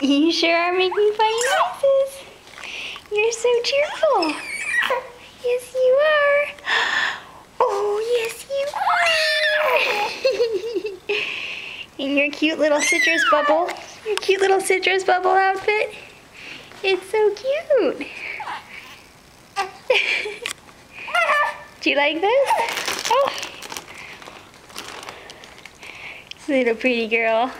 You sure are making funny noises. You're so cheerful. Yes, you are. Oh, yes, you are. In your cute little citrus bubble. Your cute little citrus bubble outfit. It's so cute. Do you like this? Oh. Little pretty girl.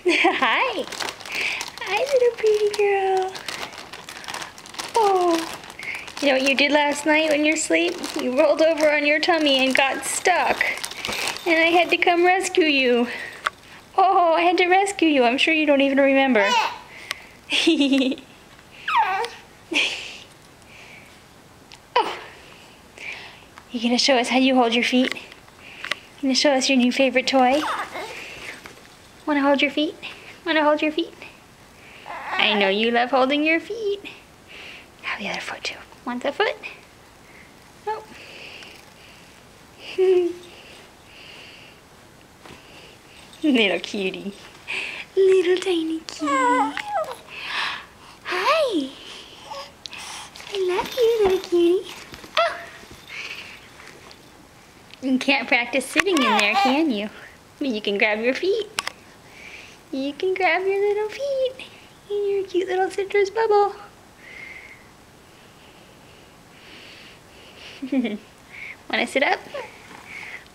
Hi. Hi, little pretty girl. Oh. You know what you did last night when you're asleep? You rolled over on your tummy and got stuck. And I had to come rescue you. Oh, I had to rescue you. I'm sure you don't even remember. Oh. You gonna show us how you hold your feet? You gonna show us your new favorite toy? Wanna hold your feet? Wanna hold your feet? I know you love holding your feet. Have the other foot too. Want the foot? Nope. Little cutie. Little tiny cutie. Hi. I love you, little cutie. Oh. You can't practice sitting in there, can you? But you can grab your feet. You can grab your little feet in your cute little citrus bubble. Want to sit up?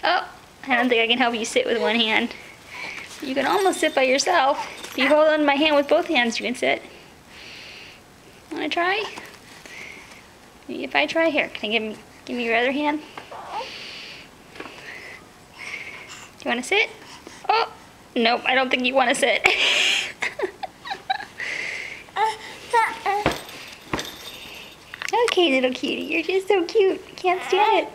Oh, I don't think I can help you sit with one hand. You can almost sit by yourself. If you hold on to my hand with both hands, you can sit. Want to try? Maybe if I try here, can I give me your other hand? Do you want to sit? Oh, nope, I don't think you want to sit. Okay, little cutie, you're just so cute. Can't stand it.